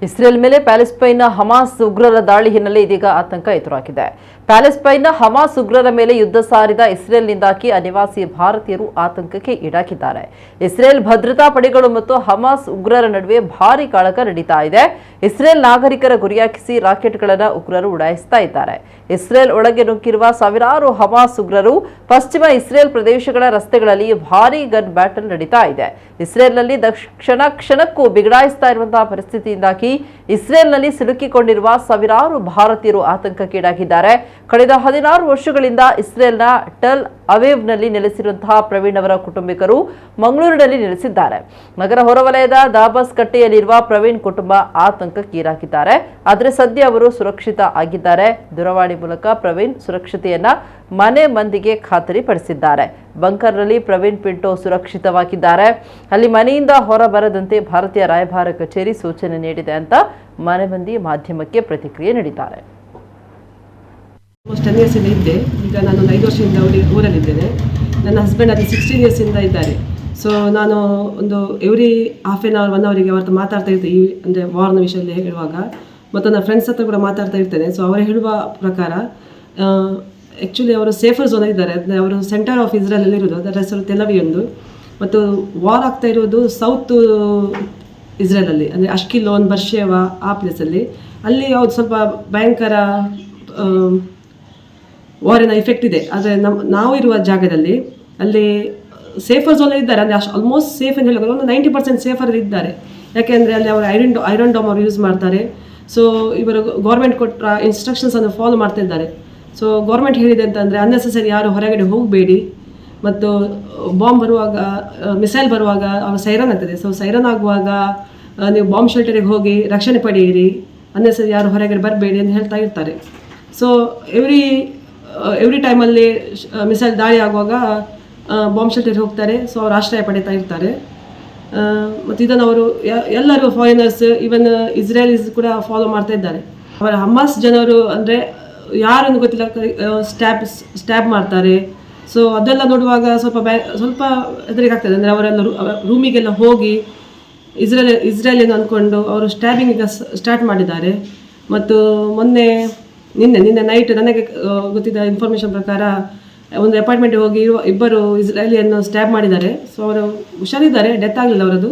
Israel ಮೇಲೆ ಪ್ಯಾಲೆಸ್ಟೈನ್ನ Hamas ಉಗ್ರರ ದಾಳಿ ಹಿನ್ನೆಲೆ ಇದೀಗ ಆತಂಕ ಎದುರಾಗಿದೆ. ಪ್ಯಾಲೆಸ್ಟೈನ್ನ ಹಮಾಸ್ ಉಗ್ರರ ಮೇಲೆ ಯುದ್ಧ ಸಾರಿದ ಇಸ್ರೇಲ್ನಿಂದಾಗಿ ಅನಿವಾಸಿ ಭಾರತೀಯರು ಆತಂಕಕ್ಕೆ ಈಡಾಗಿದ್ದಾರೆ. ಇಸ್ರೇಲ್ ಭದ್ರತಾ ಪಡೆಗಳು ಮತ್ತು ಹಮಾಸ್ ಉಗ್ರರ ನಡುವೆ ಭಾರೀ ಕಾಳಗ ನಡೀತಾ ಇದೆ. ಇಸ್ರೇಲ್ ನಾಗರಿಕರ ಗುರಿಯಾಗಿಸಿ ರಾಕೆಟ್ಗಳನ್ನು ಉಗ್ರರು ಉಡಾಯಿಸ್ತಾ ಇದ್ದಾರೆ. ಇಸ್ರೇಲ್ ಒಳಗೆ ನುಗ್ಗಿರುವ ಸಾವಿರಾರು ಹಮಾಸ್ ಉಗ್ರರು ಪಶ್ಚಿಮ ಇಸ್ರೇಲ್ ಪ್ರದೇಶಗಳ ರಸ್ತೆಗಳಲ್ಲಿ ಭಾರೀ ಗನ್ ಬ್ಯಾಟಲ್ ನಡೀತಾ ಇದೆ. ಇಸ್ರೇಲ್ನಲ್ಲಿ ಕ್ಷಣಕ್ಕೂ ಬಿಗಡಾಯಿಸ್ತಾ ಇರುವಂತಹ ಪರಿಸ್ಥಿತಿಯಿಂದಾಗಿ ಇಸ್ರೇಲ್ನಲ್ಲಿ ಸಿಲುಕಿಕೊಂಡಿರುವ ಸಾವಿರಾರು ಭಾರತೀಯರು ಆತಂಕಕ್ಕೀಡಾಗಿದ್ದಾರೆ. ಕಳೆದ 16 ವರ್ಷಗಳಿಂದ ಇಸ್ರೇಲ್ನ ಟೆಲ್ ಅವೇವ್ನಲ್ಲಿ ನೆಲೆಸಿರುವಂತಹ ಪ್ರವೀಣ್ ಅವರ ಕುಟುಂಬಿಕರು ಮಂಗಳೂರಿನಲ್ಲಿ ನೆಲೆಸಿದ್ದಾರೆ. ನಗರ ಹೊರವಲಯದ ದಾಬಸ್ ಕಟ್ಟೆಯಲ್ಲಿರುವ ಪ್ರವೀಣ್ ಕುಟುಂಬ ಆತಂಕಕ್ಕೀಡಾಗಿದ್ದಾರೆ. ಆದರೆ ಸದ್ಯ ಅವರು ಸುರಕ್ಷಿತ ಆಗಿದ್ದಾರೆ. ದೂರವಾಣಿ ಮೂಲಕ ಪ್ರವೀಣ್ ಸುರಕ್ಷತೆಯನ್ನ ಮನೆ ಮಂದಿಗೆ ಖಾತರಿಪಡಿಸಿದ್ದಾರೆ. ಬಂಕರ್ನಲ್ಲಿ ಪ್ರವೀಣ್ ಪಿಂಟೋ ಸುರಕ್ಷಿತವಾಗಿದ್ದಾರೆ. ಅಲ್ಲಿ ಮನೆಯಿಂದ ಹೊರಬರದಂತೆ ಭಾರತೀಯ ರಾಯಭಾರ ಕಚೇರಿ ಸೂಚನೆ ನೀಡಿದೆ ಅಂತ ಮನೆ ಮಂದಿ ಮಾಧ್ಯಮಕ್ಕೆ ಪ್ರತಿಕ್ರಿಯೆ ನೀಡಿದ್ದಾರೆ. 10 years ಇಂದ ಇದ್ದೆ. ಈಗ ನಾನು 5 ವರ್ಷದಿಂದ ಊರಲ್ಲಿದ್ದೇನೆ. ನನ್ನ ಹಸ್ಬೆಂಡ್ ಅದು 16 years ಇಂದ ಇದ್ದಾರೆ. ಸೊ ನಾನು ಒಂದು ಎವ್ರಿ ಹಾಫ್ ಆನ್ ಅವರ್ 1 ಅವರಿಗೆ ಅವ್ರ ಮಾತಾಡ್ತಾ ಇರ್ತೇನೆ. ಈ ಅಂದರೆ ವಾರ್ನ ವಿಷಯದಲ್ಲಿ ಹೇಳುವಾಗ ಮತ್ತು ನನ್ನ ಫ್ರೆಂಡ್ಸ್ ಹತ್ರ ಕೂಡ ಮಾತಾಡ್ತಾ ಇರ್ತೇನೆ. ಸೊ ಅವರು ಹೇಳುವ ಪ್ರಕಾರ ಆ್ಯಕ್ಚುಲಿ ಅವರು ಸೇಫರ್ ಝೋನ್ ಇದ್ದಾರೆ. ಅವರು ಸೆಂಟರ್ ಆಫ್ ಇಸ್ರೇಲಲ್ಲಿ ಇರೋದು, ಅದರ ಹೆಸರು ಟೆಲ್ ಅವೀವ್. ಮತ್ತು ವಾರ್ ಆಗ್ತಾ ಇರೋದು ಸೌತ್ ಇಸ್ರೇಲಲ್ಲಿ, ಅಂದರೆ ಅಷ್ಕಿಲೋನ್, ಬರ್ಷೇವಾ ಆ ಪ್ಲೇಸಲ್ಲಿ. ಅಲ್ಲಿ ಅವ್ರು ಸ್ವಲ್ಪ ಭಯಂಕರ ವಾರಿನ ಇಫೆಕ್ಟ್ ಇದೆ. ಆದರೆ ನಾವು ಇರುವ ಜಾಗದಲ್ಲಿ ಅಲ್ಲಿ ಸೇಫರ್ ಝೋನ್ ಇದ್ದಾರೆ. ಅಂದರೆ ಆಲ್ಮೋಸ್ಟ್ ಸೇಫ್ ಅಂತ ಹೇಳೋದು ಒಂದು 90% ಸೇಫರ್ ಇದ್ದಾರೆ. ಯಾಕೆಂದರೆ ಅಲ್ಲಿ ಅವರು ಐರನ್ ಡೋಮ್ ಅವರು ಯೂಸ್ ಮಾಡ್ತಾರೆ. ಸೊ ಇವರು ಗೌರ್ಮೆಂಟ್ ಕೊಟ್ಟ ಇನ್ಸ್ಟ್ರಕ್ಷನ್ಸನ್ನು ಫಾಲೋ ಮಾಡ್ತಾ ಇದ್ದಾರೆ. ಸೊ ಗೌರ್ಮೆಂಟ್ ಹೇಳಿದೆ ಅಂತಂದರೆ ಅನ್ನೆಸೆಸರಿ ಯಾರು ಹೊರಗಡೆ ಹೋಗಬೇಡಿ, ಮತ್ತು ಬಾಂಬ್ ಬರುವಾಗ, ಮಿಸೈಲ್ ಬರುವಾಗ ಅವ್ರ ಸೈರನ್ ಆಗ್ತದೆ. ಸೊ ಸೈರನ್ ಆಗುವಾಗ ನೀವು ಬಾಂಬ್ ಶೆಲ್ಟರಿಗೆ ಹೋಗಿ ರಕ್ಷಣೆ ಪಡೆಯಿರಿ, ಅನ್ನೆಸರಿ ಯಾರು ಹೊರಗಡೆ ಬರಬೇಡಿ ಅಂತ ಹೇಳ್ತಾ ಇರ್ತಾರೆ. ಸೊ ಎವ್ರಿ ಟೈಮಲ್ಲಿ ಮಿಸೈಲ್ ದಾಳಿ ಆಗುವಾಗ ಬಾಂಬ್ ಶೆಲ್ಟರ್ಗೆ ಹೋಗ್ತಾರೆ. ಸೊ ಅವರು ಆಶ್ರಯ ಪಡೀತಾ ಇರ್ತಾರೆ. ಮತ್ತು ಇದನ್ನು ಅವರು ಎಲ್ಲರೂ ಫಾರಿನರ್ಸ್, ಈವನ್ ಇಸ್ರೇಲೀಸ್ ಕೂಡ ಫಾಲೋ ಮಾಡ್ತಾ ಇದ್ದಾರೆ. ಅವರ ಹಮಾಸ್ ಜನರು ಅಂದರೆ ಯಾರನ್ನು ಗೊತ್ತಿಲ್ಲ, ಸ್ಟ್ಯಾಬ್ ಮಾಡ್ತಾರೆ. ಸೊ ಅದೆಲ್ಲ ನೋಡುವಾಗ ಸ್ವಲ್ಪ ಹೆದರಿಕೆ ಆಗ್ತದೆ. ಅಂದರೆ ಅವರೆಲ್ಲ ರೂಮಿಗೆಲ್ಲ ಹೋಗಿ ಇಸ್ರೇಲಿಯನ್ನು ಅಂದ್ಕೊಂಡು ಅವರು ಸ್ಟ್ಯಾಬಿಂಗ್ ಈಗ ಸ್ಟಾರ್ಟ್ ಮಾಡಿದ್ದಾರೆ. ಮತ್ತು ನಿನ್ನೆ ನೈಟ್ ನನಗೆ ಗೊತ್ತಿದ್ದ ಇನ್ಫಾರ್ಮೇಷನ್ ಪ್ರಕಾರ ಒಂದು ಅಪಾರ್ಟ್ಮೆಂಟ್ಗೆ ಹೋಗಿ ಇಬ್ಬರು ಇಸ್ರೇಲಿಯನ್ನು ಸ್ಟ್ಯಾಬ್ ಮಾಡಿದ್ದಾರೆ. ಸೊ ಅವರು ಹುಷಾರಿದ್ದಾರೆ, ಡೆತ್ ಆಗಲಿಲ್ಲ ಅವರದು.